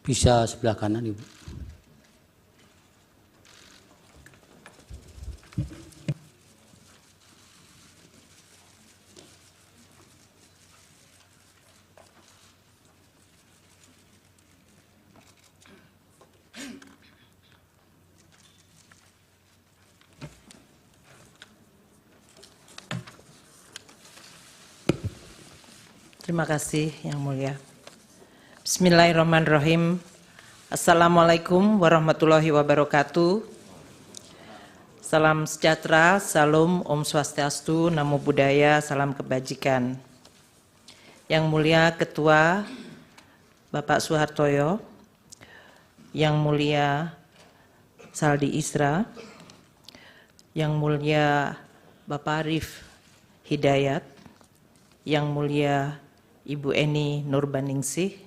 Bisa sebelah kanan, Ibu. Terima kasih Yang Mulia. Bismillahirrahmanirrahim. Assalamualaikum warahmatullahi wabarakatuh. Salam sejahtera, salam, Om Swastiastu, Namo Buddhaya, salam kebajikan. Yang Mulia Ketua Bapak Suhartoyo, Yang Mulia Saldi Isra, Yang Mulia Bapak Arif Hidayat, Yang Mulia Ibu Eni Nurbaningsih,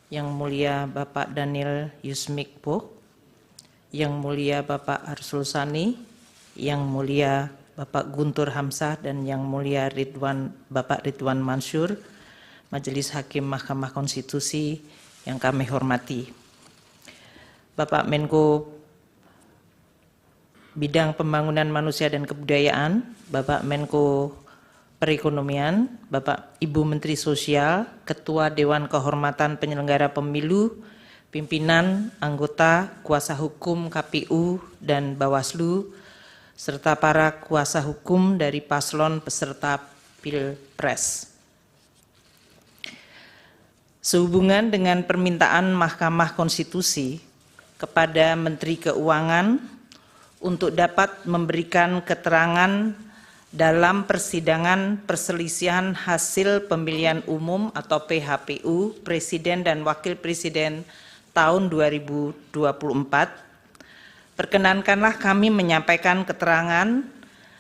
Yang Mulia Bapak Daniel Yusmikpo, Yang Mulia Bapak Arsul Sani, Yang Mulia Bapak Guntur Hamzah, dan Yang Mulia Bapak Ridwan Mansur, Majelis Hakim Mahkamah Konstitusi yang kami hormati. Bapak Menko Bidang Pembangunan Manusia dan Kebudayaan, Bapak Menko Perekonomian, Bapak Ibu Menteri Sosial, Ketua Dewan Kehormatan Penyelenggara Pemilu, pimpinan, anggota, kuasa hukum KPU dan Bawaslu, serta para kuasa hukum dari paslon peserta Pilpres. Sehubungan dengan permintaan Mahkamah Konstitusi kepada Menteri Keuangan untuk dapat memberikan keterangan dalam persidangan perselisihan hasil pemilihan umum atau PHPU Presiden dan Wakil Presiden tahun 2024, perkenankanlah kami menyampaikan keterangan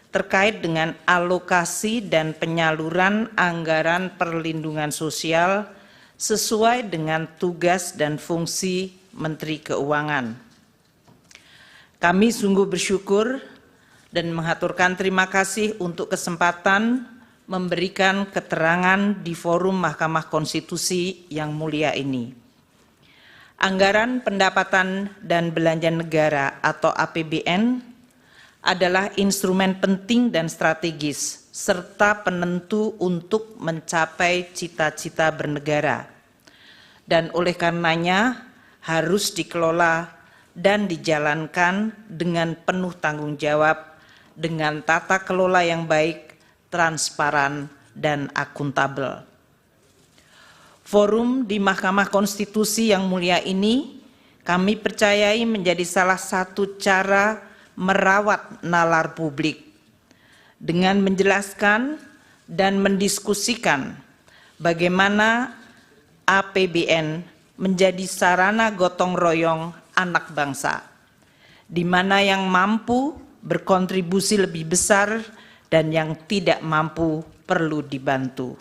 terkait dengan alokasi dan penyaluran anggaran perlindungan sosial sesuai dengan tugas dan fungsi Menteri Keuangan. Kami sungguh bersyukur dan mengaturkan terima kasih untuk kesempatan memberikan keterangan di forum Mahkamah Konstitusi yang mulia ini. Anggaran pendapatan dan belanja negara atau APBN adalah instrumen penting dan strategis serta penentu untuk mencapai cita-cita bernegara, dan oleh karenanya harus dikelola dan dijalankan dengan penuh tanggung jawab dengan tata kelola yang baik, transparan, dan akuntabel. Forum di Mahkamah Konstitusi yang mulia ini kami percayai menjadi salah satu cara merawat nalar publik dengan menjelaskan dan mendiskusikan bagaimana APBN menjadi sarana gotong royong anak bangsa, di mana yang mampu berkontribusi lebih besar dan yang tidak mampu perlu dibantu.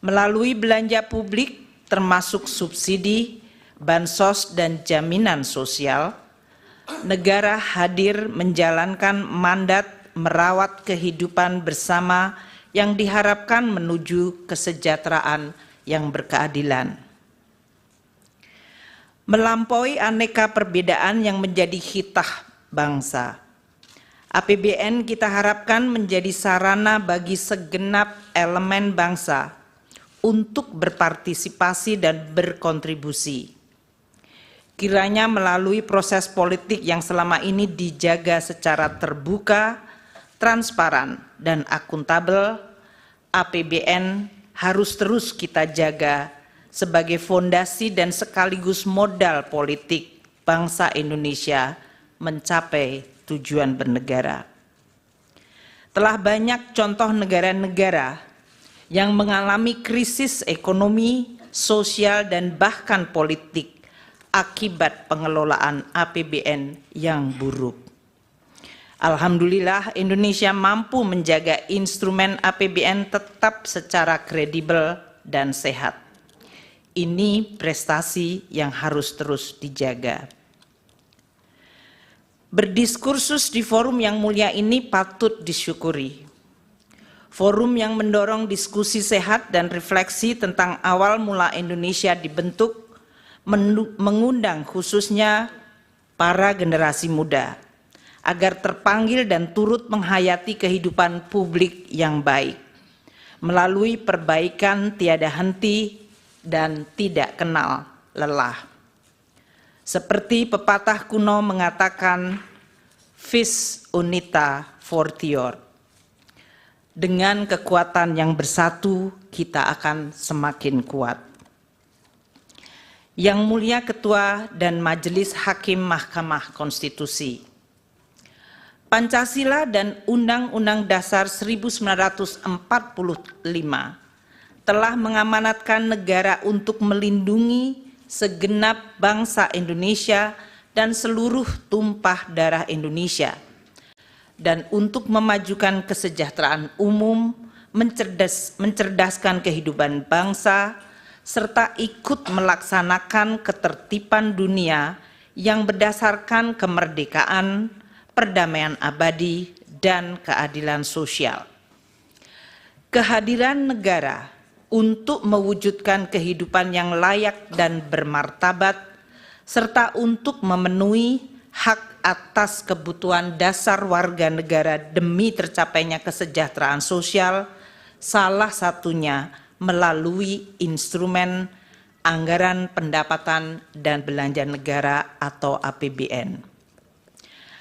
Melalui belanja publik termasuk subsidi, bansos, dan jaminan sosial, negara hadir menjalankan mandat merawat kehidupan bersama yang diharapkan menuju kesejahteraan yang berkeadilan. Melampaui aneka perbedaan yang menjadi hitah bangsa, APBN kita harapkan menjadi sarana bagi segenap elemen bangsa untuk berpartisipasi dan berkontribusi. Kiranya melalui proses politik yang selama ini dijaga secara terbuka, transparan, dan akuntabel, APBN harus terus kita jaga sebagai fondasi dan sekaligus modal politik bangsa Indonesia mencapai tujuan bernegara. Telah banyak contoh negara-negara yang mengalami krisis ekonomi, sosial, dan bahkan politik akibat pengelolaan APBN yang buruk. Alhamdulillah, Indonesia mampu menjaga instrumen APBN tetap secara kredibel dan sehat. Ini prestasi yang harus terus dijaga. Berdiskursus di forum yang mulia ini patut disyukuri. Forum yang mendorong diskusi sehat dan refleksi tentang awal mula Indonesia dibentuk mengundang khususnya para generasi muda agar terpanggil dan turut menghayati kehidupan publik yang baik melalui perbaikan tiada henti dan tidak kenal lelah. Seperti pepatah kuno mengatakan, vis unita fortior. Dengan kekuatan yang bersatu, kita akan semakin kuat. Yang Mulia Ketua dan Majelis Hakim Mahkamah Konstitusi, Pancasila dan Undang-Undang Dasar 1945 telah mengamanatkan negara untuk melindungi segenap bangsa Indonesia dan seluruh tumpah darah Indonesia, dan untuk memajukan kesejahteraan umum, mencerdaskan kehidupan bangsa, serta ikut melaksanakan ketertiban dunia yang berdasarkan kemerdekaan, perdamaian abadi, dan keadilan sosial. Kehadiran negara untuk mewujudkan kehidupan yang layak dan bermartabat, serta untuk memenuhi hak atas kebutuhan dasar warga negara demi tercapainya kesejahteraan sosial, salah satunya melalui instrumen anggaran pendapatan dan belanja negara atau APBN.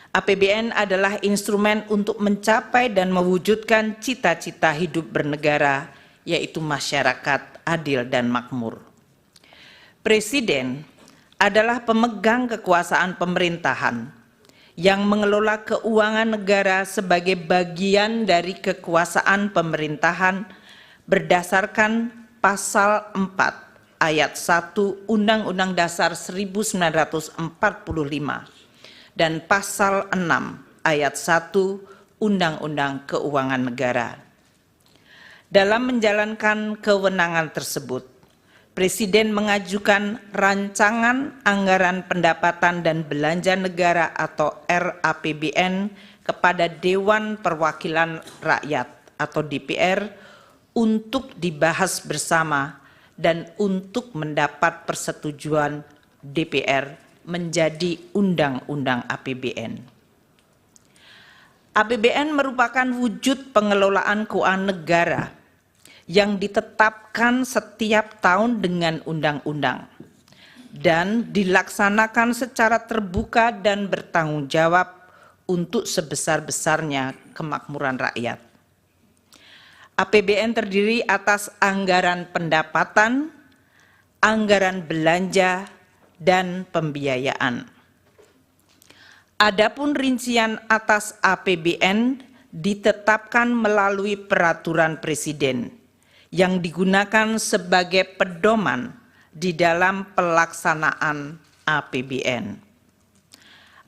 APBN adalah instrumen untuk mencapai dan mewujudkan cita-cita hidup bernegara, yaitu masyarakat adil dan makmur. Presiden adalah pemegang kekuasaan pemerintahan yang mengelola keuangan negara sebagai bagian dari kekuasaan pemerintahan berdasarkan pasal 4 ayat 1 Undang-Undang Dasar 1945 dan pasal 6 ayat 1 Undang-Undang Keuangan Negara. Dalam menjalankan kewenangan tersebut, Presiden mengajukan rancangan anggaran pendapatan dan belanja negara atau RAPBN kepada Dewan Perwakilan Rakyat atau DPR untuk dibahas bersama dan untuk mendapat persetujuan DPR menjadi Undang-Undang APBN. APBN merupakan wujud pengelolaan keuangan negara yang ditetapkan setiap tahun dengan undang-undang dan dilaksanakan secara terbuka dan bertanggung jawab untuk sebesar-besarnya kemakmuran rakyat. APBN terdiri atas anggaran pendapatan, anggaran belanja, dan pembiayaan. Adapun rincian atas APBN ditetapkan melalui peraturan Presiden yang digunakan sebagai pedoman di dalam pelaksanaan APBN.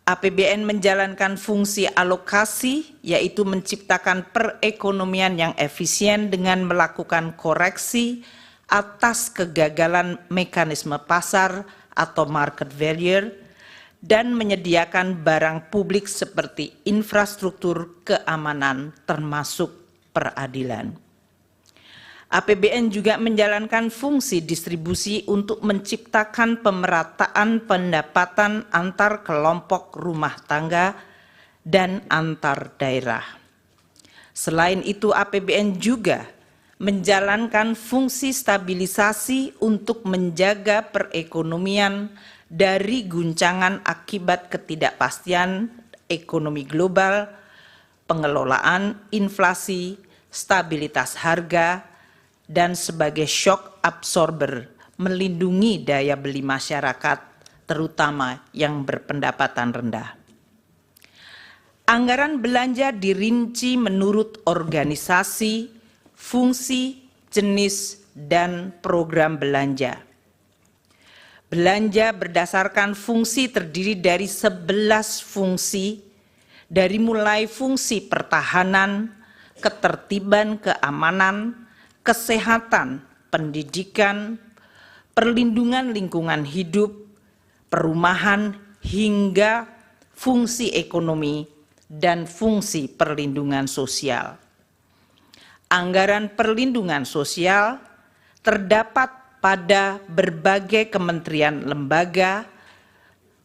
APBN menjalankan fungsi alokasi, yaitu menciptakan perekonomian yang efisien dengan melakukan koreksi atas kegagalan mekanisme pasar atau market failure, dan menyediakan barang publik seperti infrastruktur keamanan termasuk peradilan. APBN juga menjalankan fungsi distribusi untuk menciptakan pemerataan pendapatan antar kelompok rumah tangga dan antar daerah. Selain itu, APBN juga menjalankan fungsi stabilisasi untuk menjaga perekonomian dari guncangan akibat ketidakpastian ekonomi global, pengelolaan inflasi, stabilitas harga, dan sebagai shock absorber melindungi daya beli masyarakat, terutama yang berpendapatan rendah. Anggaran belanja dirinci menurut organisasi, fungsi, jenis, dan program belanja. Belanja berdasarkan fungsi terdiri dari 11 fungsi, dari mulai fungsi pertahanan, ketertiban keamanan, kesehatan, pendidikan, perlindungan lingkungan hidup, perumahan, hingga fungsi ekonomi dan fungsi perlindungan sosial. Anggaran perlindungan sosial terdapat pada berbagai kementerian lembaga,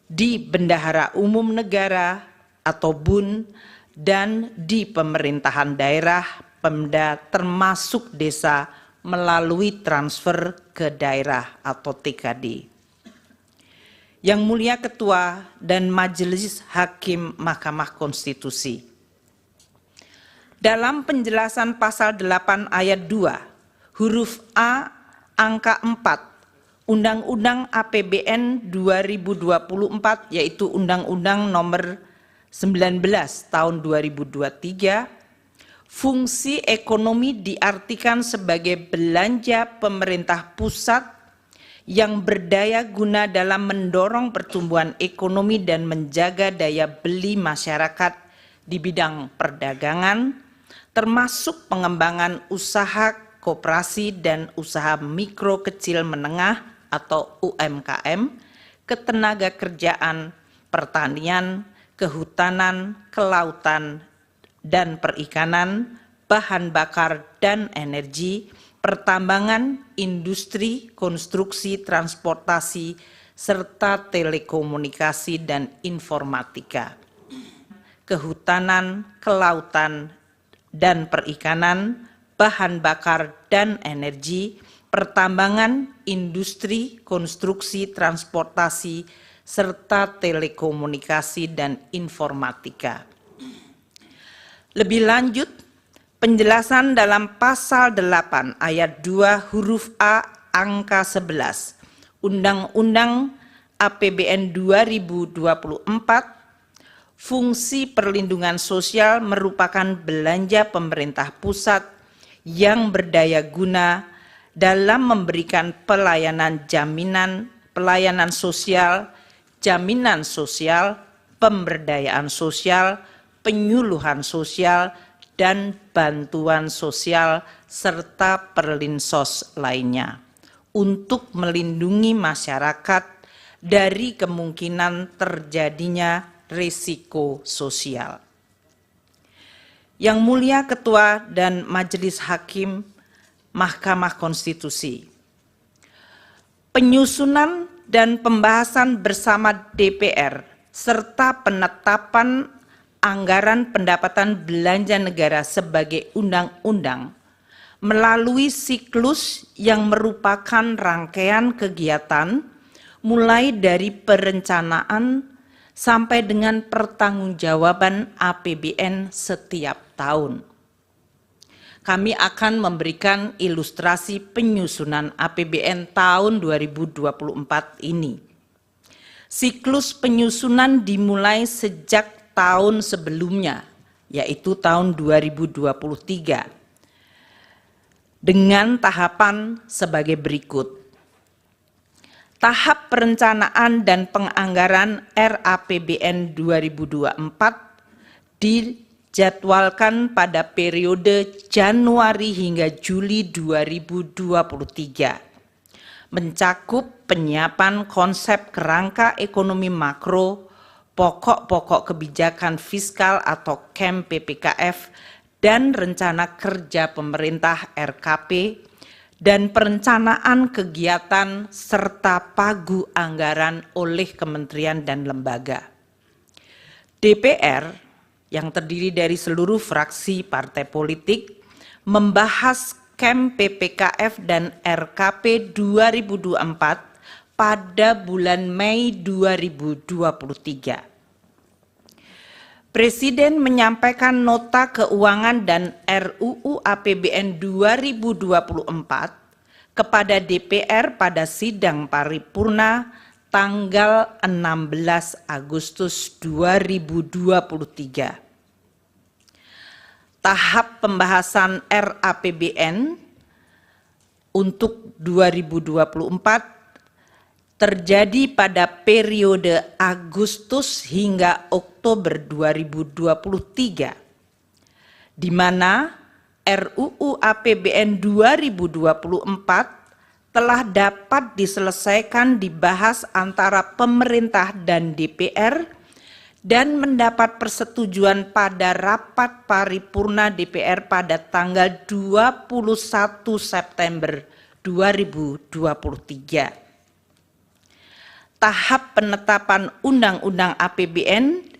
di Bendahara Umum Negara atau BUN, dan di pemerintahan daerah, Pemda, termasuk desa melalui transfer ke daerah atau TKD. Yang Mulia Ketua dan Majelis Hakim Mahkamah Konstitusi, dalam penjelasan pasal 8 ayat 2, huruf A angka 4, Undang-Undang APBN 2024, yaitu Undang-Undang Nomor 19 Tahun 2023, fungsi ekonomi diartikan sebagai belanja pemerintah pusat yang berdaya guna dalam mendorong pertumbuhan ekonomi dan menjaga daya beli masyarakat di bidang perdagangan, termasuk pengembangan usaha koperasi dan usaha mikro kecil menengah atau UMKM, ketenaga kerjaan, pertanian, kehutanan, kelautan, dan perikanan, bahan bakar dan energi, pertambangan, industri, konstruksi, transportasi, serta telekomunikasi dan informatika. Kehutanan, kelautan, dan perikanan, bahan bakar dan energi, pertambangan, industri, konstruksi, transportasi, serta telekomunikasi dan informatika. Lebih lanjut, penjelasan dalam pasal 8 ayat 2 huruf A angka 11 Undang-Undang APBN 2024, fungsi perlindungan sosial merupakan belanja pemerintah pusat yang berdaya guna dalam memberikan pelayanan pelayanan sosial, jaminan sosial, pemberdayaan sosial, penyuluhan sosial, dan bantuan sosial serta perlinsos lainnya untuk melindungi masyarakat dari kemungkinan terjadinya risiko sosial. Yang Mulia Ketua dan Majelis Hakim Mahkamah Konstitusi, penyusunan dan pembahasan bersama DPR serta penetapan anggaran pendapatan belanja negara sebagai undang-undang melalui siklus yang merupakan rangkaian kegiatan mulai dari perencanaan sampai dengan pertanggungjawaban APBN setiap tahun. Kami akan memberikan ilustrasi penyusunan APBN tahun 2024 ini. Siklus penyusunan dimulai sejak tahun sebelumnya, yaitu tahun 2023, dengan tahapan sebagai berikut. Tahap perencanaan dan penganggaran RAPBN 2024 dijadwalkan pada periode Januari hingga Juli 2023, mencakup penyiapan konsep kerangka ekonomi makro, pokok-pokok kebijakan fiskal atau KEM PPKF, dan rencana kerja pemerintah RKP, dan perencanaan kegiatan serta pagu anggaran oleh kementerian dan lembaga. DPR yang terdiri dari seluruh fraksi partai politik membahas KEM PPKF dan RKP 2024 pada bulan Mei 2023. Presiden menyampaikan nota keuangan dan RUU APBN 2024 kepada DPR pada sidang paripurna tanggal 16 Agustus 2023. Tahap pembahasan RAPBN untuk 2024 terjadi pada periode Agustus hingga Oktober 2023, di mana RUU APBN 2024 telah dapat diselesaikan dibahas antara pemerintah dan DPR dan mendapat persetujuan pada rapat paripurna DPR pada tanggal 21 September 2023. Tahap penetapan Undang-Undang APBN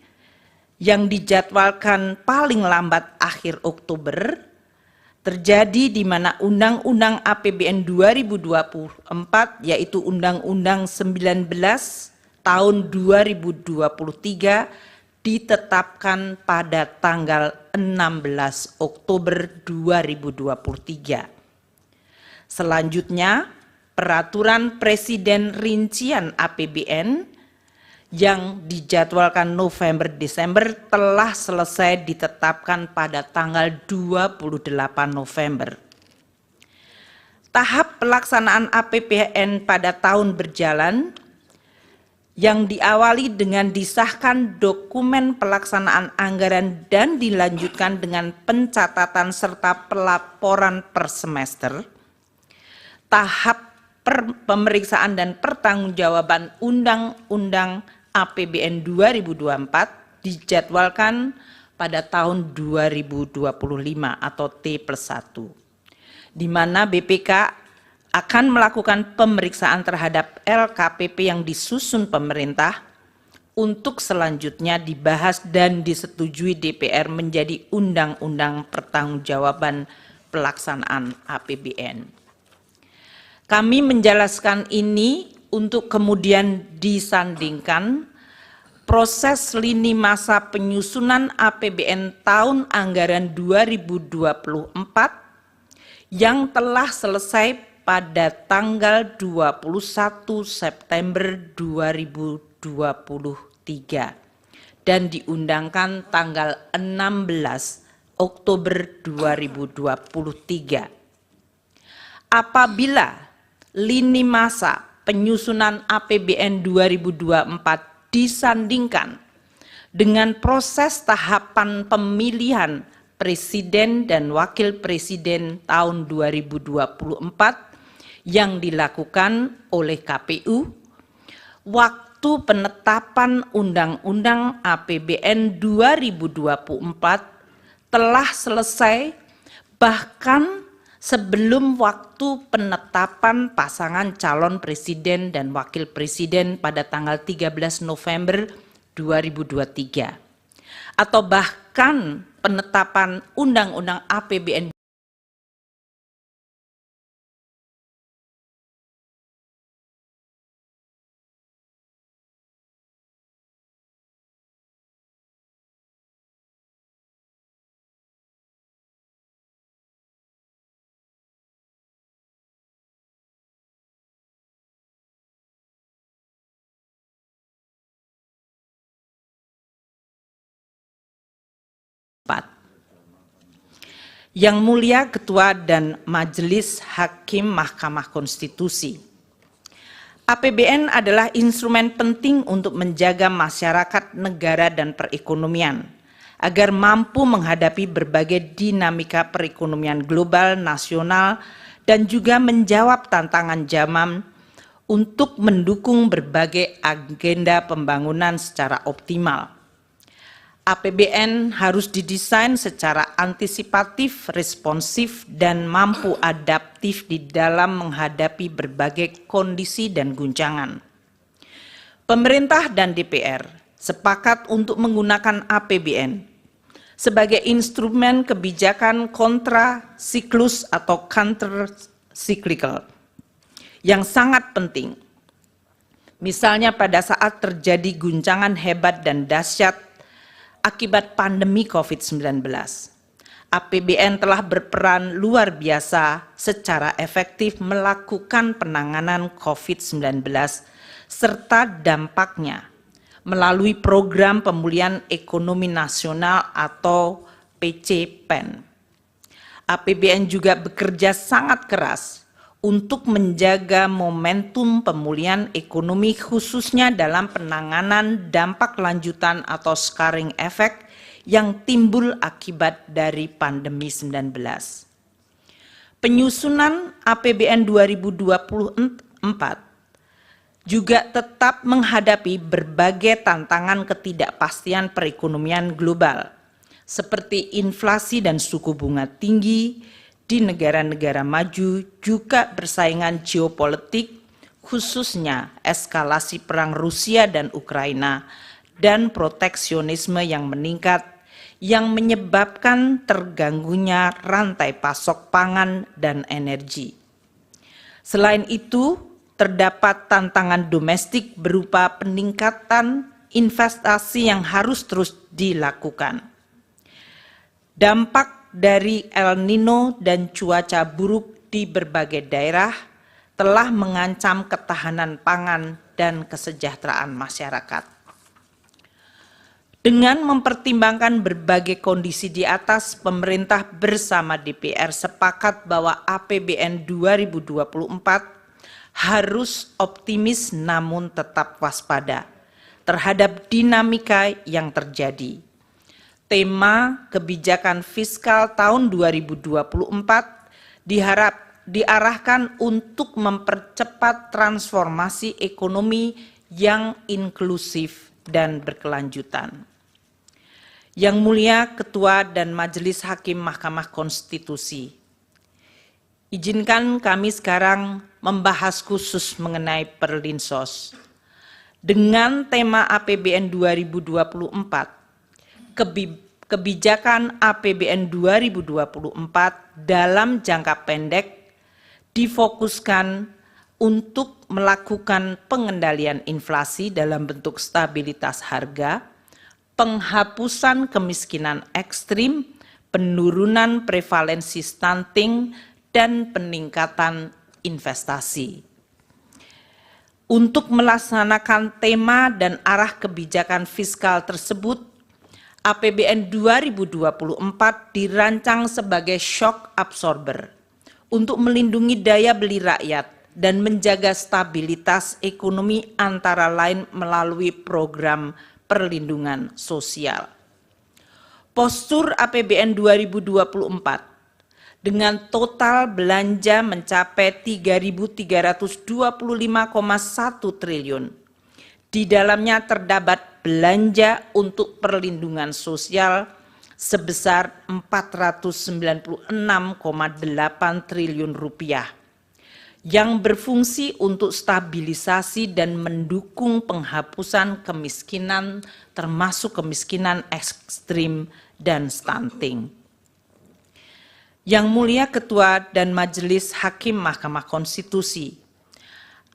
yang dijadwalkan paling lambat akhir Oktober terjadi di mana Undang-Undang APBN 2024 yaitu Undang-Undang 19 tahun 2023 ditetapkan pada tanggal 16 Oktober 2023. Selanjutnya, Peraturan Presiden Rincian APBN yang dijadwalkan November-Desember telah selesai ditetapkan pada tanggal 28 November. Tahap pelaksanaan APBN pada tahun berjalan yang diawali dengan disahkan dokumen pelaksanaan anggaran dan dilanjutkan dengan pencatatan serta pelaporan per semester. Tahap pemeriksaan dan pertanggungjawaban Undang-Undang APBN 2024 dijadwalkan pada tahun 2025 atau T+1, di mana BPK akan melakukan pemeriksaan terhadap LKPP yang disusun pemerintah untuk selanjutnya dibahas dan disetujui DPR menjadi Undang-Undang Pertanggungjawaban Pelaksanaan APBN. Kami menjelaskan ini untuk kemudian disandingkan proses lini masa penyusunan APBN tahun anggaran 2024 yang telah selesai pada tanggal 21 September 2023 dan diundangkan tanggal 16 Oktober 2023. Apabila lini masa penyusunan APBN 2024 disandingkan dengan proses tahapan pemilihan Presiden dan Wakil Presiden tahun 2024 yang dilakukan oleh KPU, waktu penetapan Undang-Undang APBN 2024 telah selesai bahkan sebelum waktu penetapan pasangan calon presiden dan wakil presiden pada tanggal 13 November 2023 atau bahkan penetapan Undang-Undang APBN Yang Mulia Ketua dan Majelis Hakim Mahkamah Konstitusi. APBN adalah instrumen penting untuk menjaga masyarakat, negara, dan perekonomian agar mampu menghadapi berbagai dinamika perekonomian global, nasional, dan juga menjawab tantangan zaman untuk mendukung berbagai agenda pembangunan secara optimal. APBN harus didesain secara antisipatif, responsif, dan mampu adaptif di dalam menghadapi berbagai kondisi dan guncangan. Pemerintah dan DPR sepakat untuk menggunakan APBN sebagai instrumen kebijakan kontra siklus atau counter cyclical yang sangat penting. Misalnya pada saat terjadi guncangan hebat dan dahsyat akibat pandemi COVID-19, APBN telah berperan luar biasa secara efektif melakukan penanganan COVID-19 serta dampaknya melalui program pemulihan ekonomi nasional atau PCPEN. APBN juga bekerja sangat keras untuk menjaga momentum pemulihan ekonomi khususnya dalam penanganan dampak lanjutan atau scarring effect yang timbul akibat dari pandemi 19. Penyusunan APBN 2024 juga tetap menghadapi berbagai tantangan ketidakpastian perekonomian global seperti inflasi dan suku bunga tinggi, di negara-negara maju juga persaingan geopolitik, khususnya eskalasi perang Rusia dan Ukraina, dan proteksionisme yang meningkat, yang menyebabkan terganggunya rantai pasok pangan dan energi. Selain itu, terdapat tantangan domestik berupa peningkatan investasi yang harus terus dilakukan. Dampak dari El Nino dan cuaca buruk di berbagai daerah telah mengancam ketahanan pangan dan kesejahteraan masyarakat. Dengan mempertimbangkan berbagai kondisi di atas, pemerintah bersama DPR sepakat bahwa APBN 2024 harus optimis namun tetap waspada terhadap dinamika yang terjadi. Tema kebijakan fiskal tahun 2024 diarahkan untuk mempercepat transformasi ekonomi yang inklusif dan berkelanjutan. Yang Mulia Ketua dan Majelis Hakim Mahkamah Konstitusi, izinkan kami sekarang membahas khusus mengenai Perlinsos. Dengan tema APBN 2024, kebijakan APBN 2024 dalam jangka pendek difokuskan untuk melakukan pengendalian inflasi dalam bentuk stabilitas harga, penghapusan kemiskinan ekstrim, penurunan prevalensi stunting, dan peningkatan investasi. Untuk melaksanakan tema dan arah kebijakan fiskal tersebut, APBN 2024 dirancang sebagai shock absorber untuk melindungi daya beli rakyat dan menjaga stabilitas ekonomi antara lain melalui program perlindungan sosial. Postur APBN 2024 dengan total belanja mencapai 3.325,1 triliun. Di dalamnya terdapat belanja untuk perlindungan sosial sebesar 496,8 triliun rupiah yang berfungsi untuk stabilisasi dan mendukung penghapusan kemiskinan termasuk kemiskinan ekstrim dan stunting. Yang Mulia Ketua dan Majelis Hakim Mahkamah Konstitusi,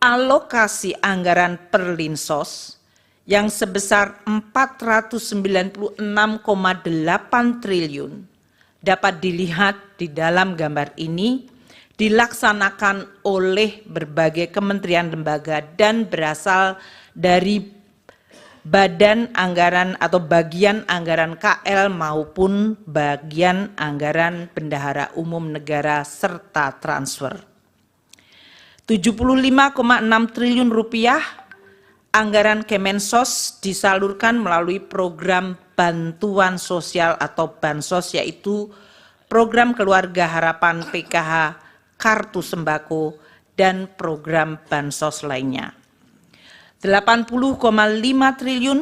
alokasi anggaran Perlinsos yang sebesar 496,8 triliun dapat dilihat di dalam gambar ini dilaksanakan oleh berbagai kementerian lembaga dan berasal dari badan anggaran atau bagian anggaran KL maupun bagian anggaran bendahara umum negara serta transfer. 75,6 triliun rupiah anggaran Kemensos disalurkan melalui program bantuan sosial atau Bansos, yaitu program Keluarga Harapan PKH, Kartu Sembako, dan program Bansos lainnya. 80,5 triliun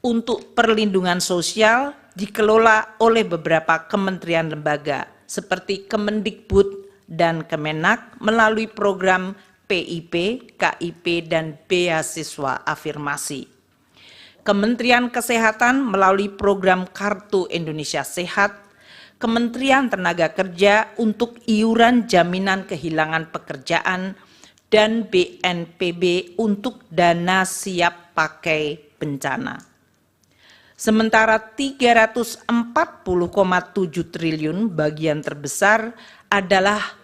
untuk perlindungan sosial dikelola oleh beberapa kementerian lembaga seperti Kemendikbud dan Kemenak melalui program PIP, KIP, dan beasiswa afirmasi. Kementerian Kesehatan melalui program Kartu Indonesia Sehat, Kementerian Tenaga Kerja untuk iuran jaminan kehilangan pekerjaan, dan BNPB untuk dana siap pakai bencana. Sementara 340,7 triliun bagian terbesar adalah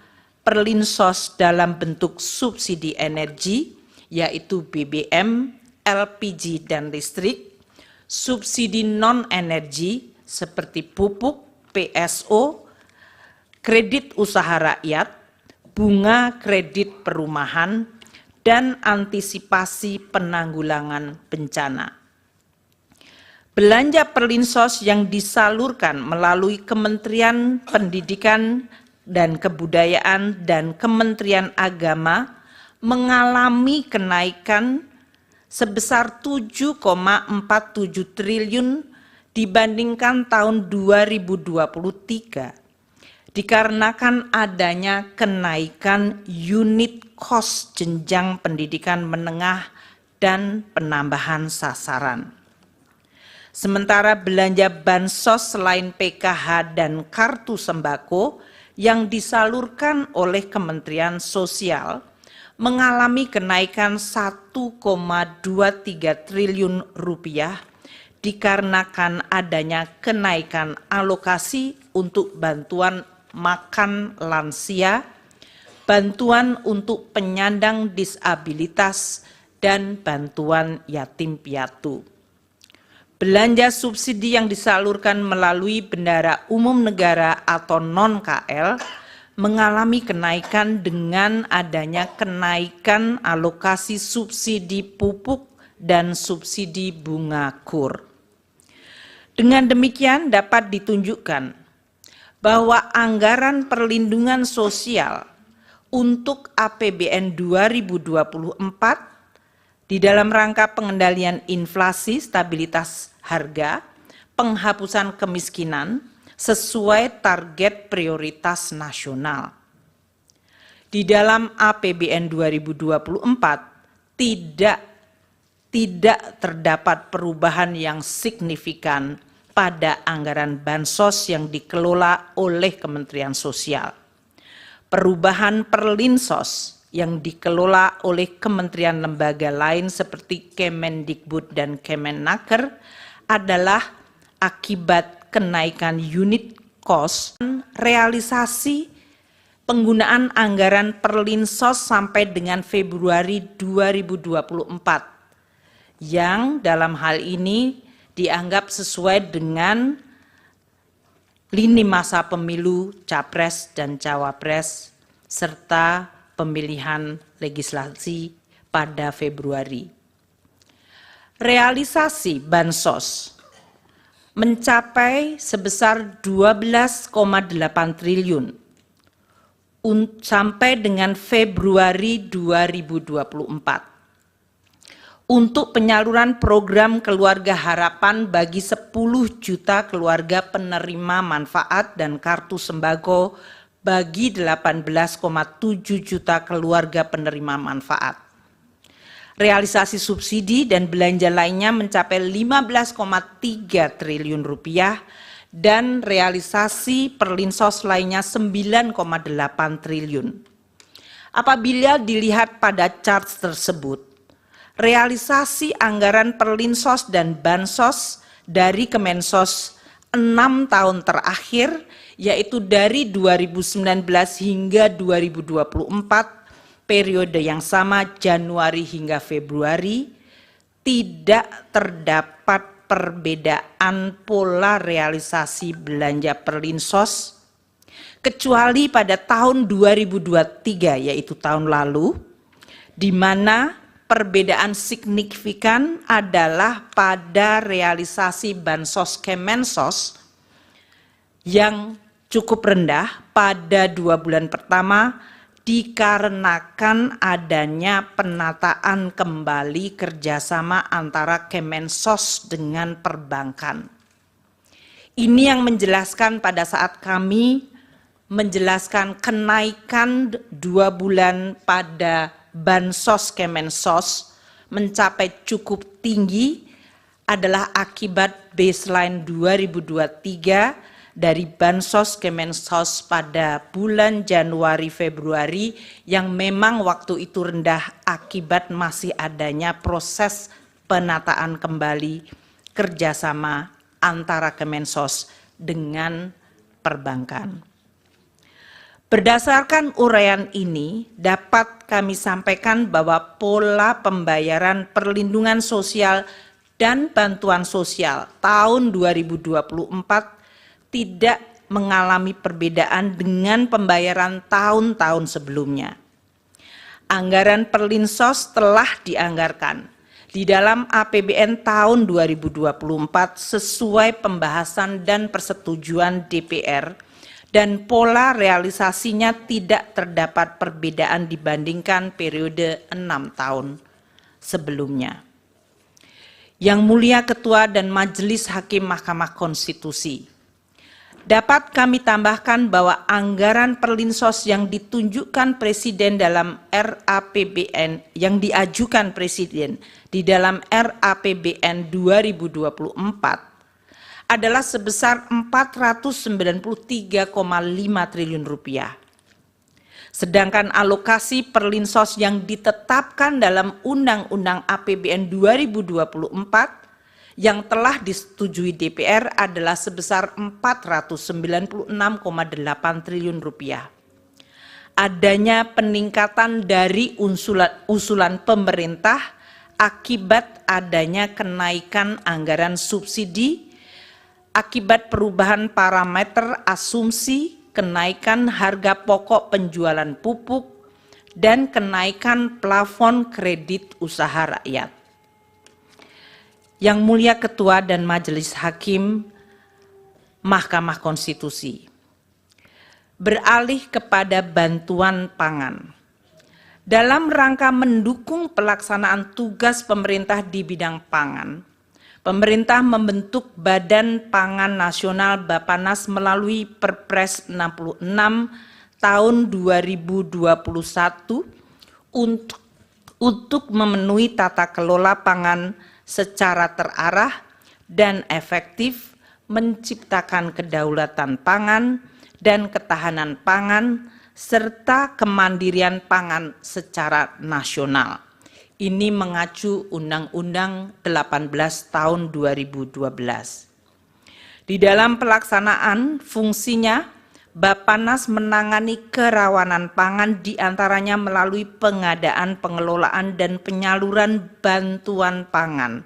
Perlinsos dalam bentuk subsidi energi, yaitu BBM, LPG, dan listrik, subsidi non-energi seperti pupuk, PSO, kredit usaha rakyat, bunga kredit perumahan, dan antisipasi penanggulangan bencana. Belanja Perlinsos yang disalurkan melalui Kementerian Pendidikan dan Kebudayaan dan Kementerian Agama mengalami kenaikan sebesar 7,47 triliun dibandingkan tahun 2023. dikarenakan adanya kenaikan unit cost jenjang pendidikan menengah dan penambahan sasaran. Sementara belanja bansos selain PKH dan kartu sembako yang disalurkan oleh Kementerian Sosial mengalami kenaikan 1,23 triliun rupiah dikarenakan adanya kenaikan alokasi untuk bantuan makan lansia, bantuan untuk penyandang disabilitas, dan bantuan yatim piatu. Belanja subsidi yang disalurkan melalui bendahara umum negara atau non-KL mengalami kenaikan dengan adanya kenaikan alokasi subsidi pupuk dan subsidi bunga kur. Dengan demikian dapat ditunjukkan bahwa anggaran perlindungan sosial untuk APBN 2024 di dalam rangka pengendalian inflasi, stabilitas harga, penghapusan kemiskinan sesuai target prioritas nasional. Di dalam APBN 2024 tidak terdapat perubahan yang signifikan pada anggaran bansos yang dikelola oleh Kementerian Sosial. Perubahan perlinsos yang dikelola oleh kementerian lembaga lain seperti Kemendikbud dan Kemenaker adalah akibat kenaikan unit cost, realisasi penggunaan anggaran perlinsos sampai dengan Februari 2024 yang dalam hal ini dianggap sesuai dengan lini masa pemilu Capres dan Cawapres serta pemilihan legislasi pada Februari. Realisasi bansos mencapai sebesar 12,8 triliun sampai dengan Februari 2024. Untuk penyaluran program Keluarga Harapan bagi 10 juta keluarga penerima manfaat dan kartu sembako bagi 18,7 juta keluarga penerima manfaat. Realisasi subsidi dan belanja lainnya mencapai 15,3 triliun rupiah dan realisasi perlinsos lainnya 9,8 triliun. Apabila dilihat pada chart tersebut, realisasi anggaran perlinsos dan bansos dari Kemensos 6 tahun terakhir, yaitu dari 2019 hingga 2024, periode yang sama Januari hingga Februari, tidak terdapat perbedaan pola realisasi belanja perlinsos, kecuali pada tahun 2023, yaitu tahun lalu, di mana perbedaan signifikan adalah pada realisasi bansos Kemensos yang cukup rendah pada 2 bulan pertama dikarenakan adanya penataan kembali kerjasama antara Kemensos dengan perbankan. Ini yang menjelaskan pada saat kami menjelaskan kenaikan 2 bulan pada bansos Kemensos mencapai cukup tinggi adalah akibat baseline 2023 dari bansos Kemensos pada bulan Januari Februari yang memang waktu itu rendah akibat masih adanya proses penataan kembali kerjasama antara Kemensos dengan perbankan. Berdasarkan uraian ini, dapat kami sampaikan bahwa pola pembayaran perlindungan sosial dan bantuan sosial tahun 2024 tidak mengalami perbedaan dengan pembayaran tahun-tahun sebelumnya. Anggaran perlinsos telah dianggarkan di dalam APBN tahun 2024 sesuai pembahasan dan persetujuan DPR, dan pola realisasinya tidak terdapat perbedaan dibandingkan periode 6 tahun sebelumnya. Yang Mulia Ketua dan Majelis Hakim Mahkamah Konstitusi, Dapat kami tambahkan bahwa anggaran Perlinsos yang ditunjukkan Presiden dalam RAPBN yang diajukan Presiden di dalam RAPBN 2024 adalah sebesar 493,5 triliun rupiah. Sedangkan alokasi Perlinsos yang ditetapkan dalam Undang-Undang APBN 2024 yang telah disetujui DPR adalah sebesar 496,8 triliun rupiah. Adanya peningkatan dari usulan pemerintah akibat adanya kenaikan anggaran subsidi, akibat perubahan parameter asumsi, kenaikan harga pokok penjualan pupuk, dan kenaikan plafon kredit usaha rakyat. Yang Mulia Ketua dan Majelis Hakim Mahkamah Konstitusi, beralih kepada bantuan pangan. Dalam rangka mendukung pelaksanaan tugas pemerintah di bidang pangan, pemerintah membentuk Badan Pangan Nasional Bappenas melalui Perpres 66 tahun 2021 untuk memenuhi tata kelola pangan secara terarah dan efektif, menciptakan kedaulatan pangan dan ketahanan pangan, serta kemandirian pangan secara nasional. Ini mengacu Undang-Undang 18 tahun 2012. Di dalam pelaksanaan fungsinya, Bappenas menangani kerawanan pangan diantaranya melalui pengadaan, pengelolaan, dan penyaluran bantuan pangan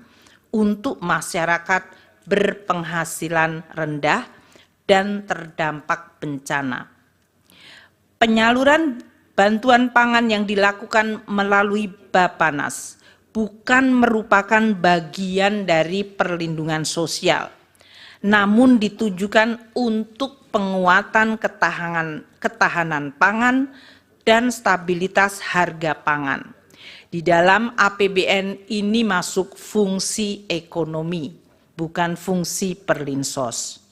untuk masyarakat berpenghasilan rendah dan terdampak bencana. Penyaluran bantuan pangan yang dilakukan melalui Bappenas bukan merupakan bagian dari perlindungan sosial, namun ditujukan untuk penguatan ketahanan pangan dan stabilitas harga pangan. Di dalam APBN ini masuk fungsi ekonomi, bukan fungsi Perlinsos.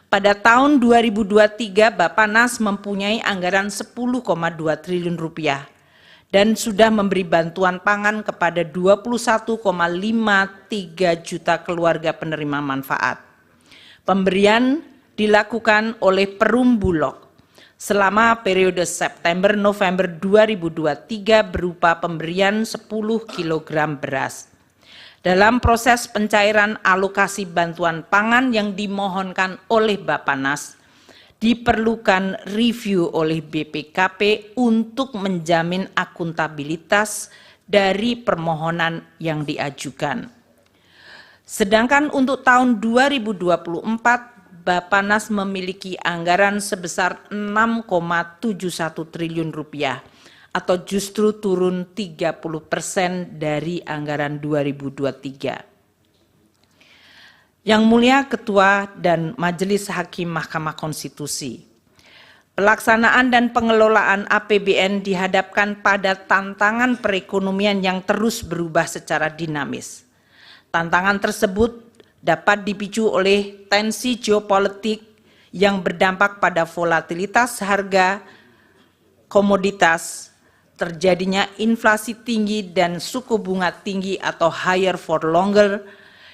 Pada tahun 2023, Bappenas mempunyai anggaran 10,2 triliun rupiah dan sudah memberi bantuan pangan kepada 21,53 juta keluarga penerima manfaat. Pemberian dilakukan oleh Perum Bulog selama periode September-November 2023 berupa pemberian 10 kg beras. Dalam proses pencairan alokasi bantuan pangan yang dimohonkan oleh Bappenas, diperlukan review oleh BPKP untuk menjamin akuntabilitas dari permohonan yang diajukan. Sedangkan untuk tahun 2024, Bappenas memiliki anggaran sebesar 6,71 triliun rupiah atau justru turun 30% dari anggaran 2023. Yang Mulia Ketua dan Majelis Hakim Mahkamah Konstitusi, pelaksanaan dan pengelolaan APBN dihadapkan pada tantangan perekonomian yang terus berubah secara dinamis. Tantangan tersebut dapat dipicu oleh tensi geopolitik yang berdampak pada volatilitas harga komoditas, terjadinya inflasi tinggi dan suku bunga tinggi atau higher for longer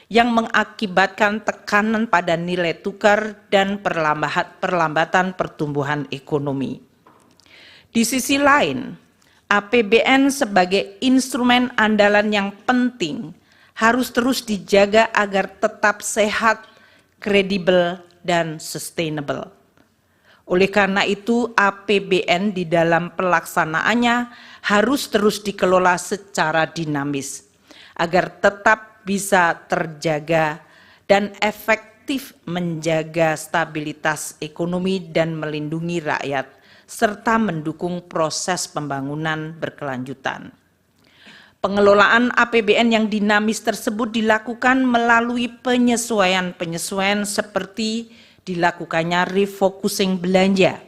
yang mengakibatkan tekanan pada nilai tukar dan perlambatan pertumbuhan ekonomi. Di sisi lain, APBN sebagai instrumen andalan yang penting harus terus dijaga agar tetap sehat, kredibel, dan sustainable. Oleh karena itu, APBN di dalam pelaksanaannya harus terus dikelola secara dinamis, agar tetap bisa terjaga dan efektif menjaga stabilitas ekonomi dan melindungi rakyat, serta mendukung proses pembangunan berkelanjutan. Pengelolaan APBN yang dinamis tersebut dilakukan melalui penyesuaian-penyesuaian seperti dilakukannya refocusing belanja,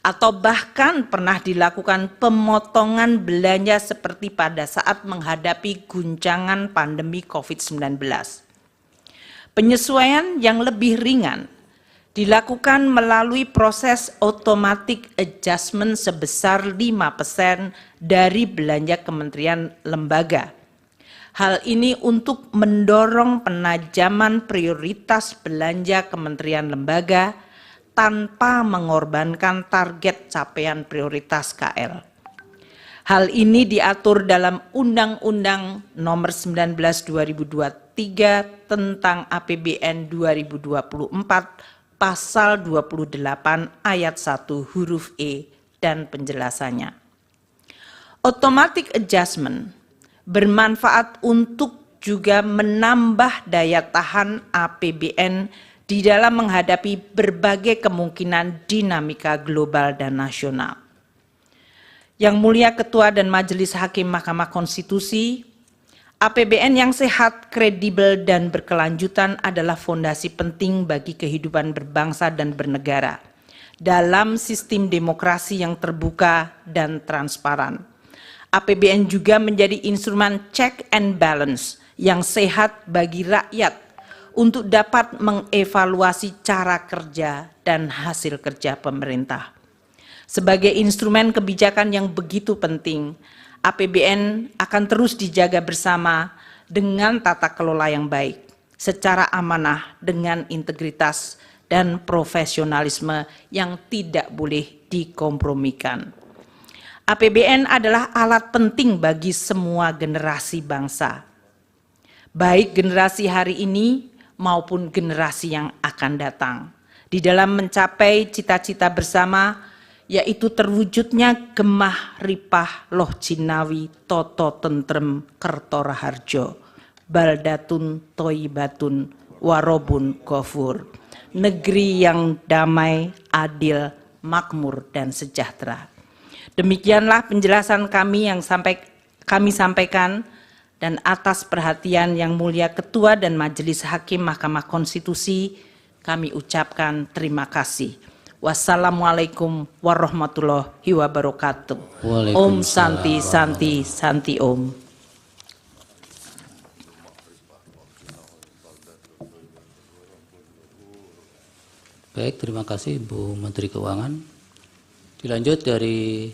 atau bahkan pernah dilakukan pemotongan belanja seperti pada saat menghadapi guncangan pandemi COVID-19. Penyesuaian yang lebih ringan dilakukan melalui proses automatic adjustment sebesar 5% dari belanja kementerian lembaga. Hal ini untuk mendorong penajaman prioritas belanja kementerian lembaga tanpa mengorbankan target capaian prioritas KL. Hal ini diatur dalam Undang-Undang Nomor 19 2023 tentang APBN 2024 Pasal 28 ayat 1 huruf E dan penjelasannya. Automatic adjustment bermanfaat untuk juga menambah daya tahan APBN di dalam menghadapi berbagai kemungkinan dinamika global dan nasional. Yang Mulia Ketua dan Majelis Hakim Mahkamah Konstitusi, APBN yang sehat, kredibel, dan berkelanjutan adalah fondasi penting bagi kehidupan berbangsa dan bernegara dalam sistem demokrasi yang terbuka dan transparan. APBN juga menjadi instrumen check and balance yang sehat bagi rakyat untuk dapat mengevaluasi cara kerja dan hasil kerja pemerintah. Sebagai instrumen kebijakan yang begitu penting, APBN akan terus dijaga bersama dengan tata kelola yang baik, secara amanah dengan integritas dan profesionalisme yang tidak boleh dikompromikan. APBN adalah alat penting bagi semua generasi bangsa, baik generasi hari ini maupun generasi yang akan datang, di dalam mencapai cita-cita bersama, yaitu terwujudnya gemah ripah loh jinawi toto tentrem kerto raharjo, baldatun toibatun warobun ghafur, negeri yang damai, adil, makmur, dan sejahtera. Demikianlah penjelasan kami yang kami sampaikan, dan atas perhatian Yang Mulia Ketua dan Majelis Hakim Mahkamah Konstitusi, kami ucapkan terima kasih. Wassalamualaikum warahmatullahi wabarakatuh. Om Santi Santi Santi Om. Baik, terima kasih Ibu Menteri Keuangan. Dilanjut dari